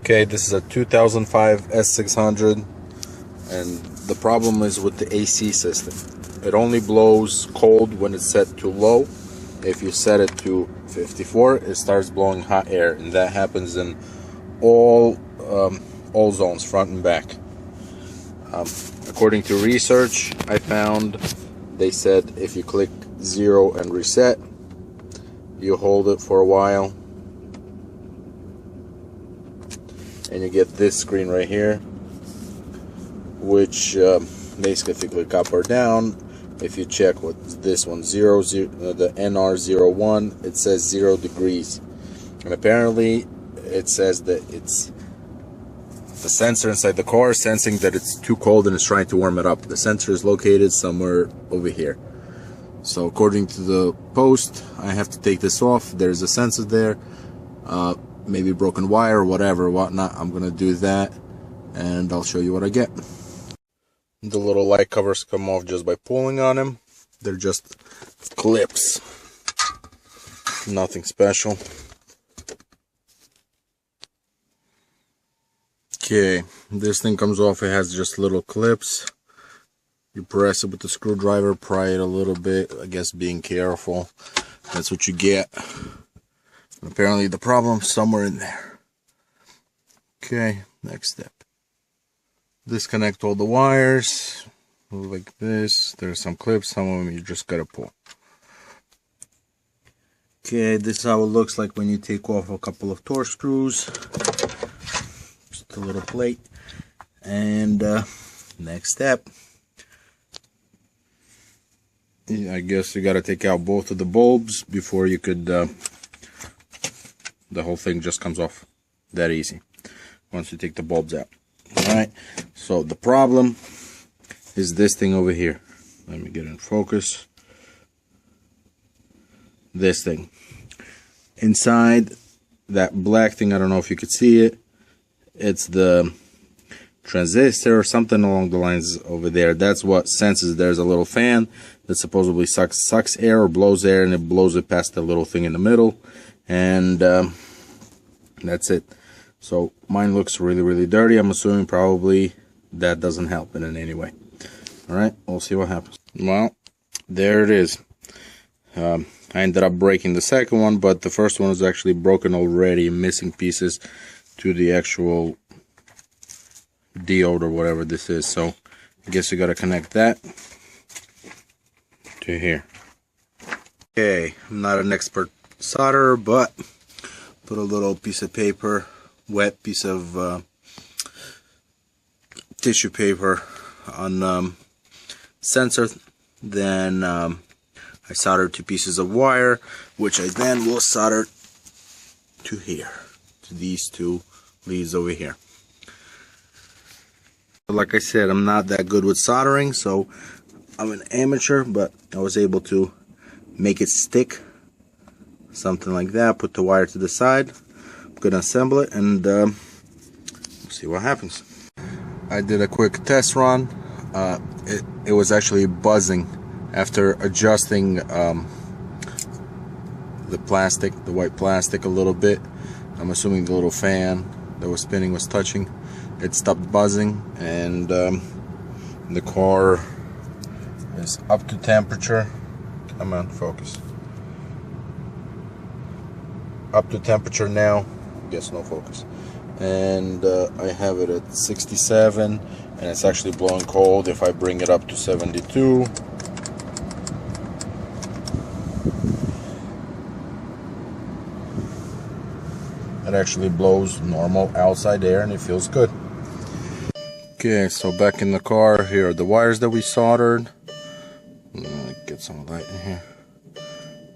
Okay, this is a 2005 S600, and the problem is with the AC system. It only blows cold when it's set to low. If you set it to 54, it starts blowing hot air, and that happens in all zones, front and back. According to research I found, they said if you click 0 and reset, you hold it for a while, and you get this screen right here, which basically if you click up or down, if you check what this one, the NR01, it says 0 degrees, and apparently it says that it's the sensor inside the car sensing that it's too cold and it's trying to warm it up. The sensor is located somewhere over here. So according to the post, I have to take this off. There's a sensor there, maybe broken wire or whatnot. I'm gonna do that, and I'll show you what I get. The little light covers come off just by pulling on them. They're just clips, nothing special. Okay, this thing comes off. It has just little clips. You press it with the screwdriver, pry it a little bit, I guess being careful. That's what you get. And apparently the problem's somewhere in there. Okay, next step. Disconnect all the wires like this. There's some clips, some of them you just gotta pull. Okay, this is how it looks like when you take off a couple of Torx screws. Just a little plate. And next step, I guess you gotta take out both of the bulbs before you could the whole thing just comes off that easy once you take the bulbs out. Alright, so the problem is this thing over here. Let me get in focus. This thing inside that black thing, I don't know if you could see it, it's the transistor or something along the lines over there. That's what senses there's a little fan that supposedly sucks air or blows air, and it blows it past the little thing in the middle, and that's it. So mine looks really dirty. I'm assuming probably that doesn't help in any way. Alright, we'll see what happens. Well, there it is. I ended up breaking the second one, but the first one was actually broken already, missing pieces to the actual diode or whatever this is. So I guess you gotta connect that to here. Okay, I'm not an expert solderer, but put a little piece of paper, wet piece of tissue paper on sensor, then I soldered 2 pieces of wire, which I then will solder to here, to these 2 leads over here. Like I said, I'm not that good with soldering, so I'm an amateur, but I was able to make it stick, something like that. Put the wire to the side. I'm gonna assemble it and see what happens. I did a quick test run. It was actually buzzing after adjusting the plastic, the white plastic, a little bit. I'm assuming the little fan that was spinning was touching. It stopped buzzing, and the car is up to temperature. Come on, focus. Up to temperature now. Guess no focus. And I have it at 67, and it's actually blowing cold. If I bring it up to 72, it actually blows normal outside air, and it feels good. Okay, so back in the car, here are the wires that we soldered. Get some light in here.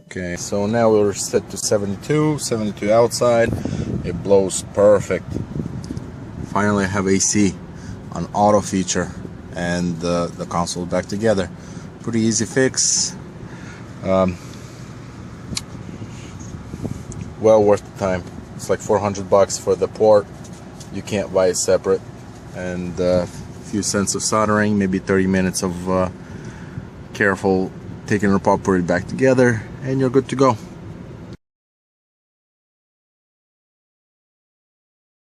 Okay, so now we're set to 72 outside. It blows perfect. Finally I have AC on auto feature, and the console back together. Pretty easy fix. Well worth the time. It's like $400 for the port. You can't buy it separate. And a few cents of soldering, maybe 30 minutes of careful taking it apart, put it back together, and you're good to go.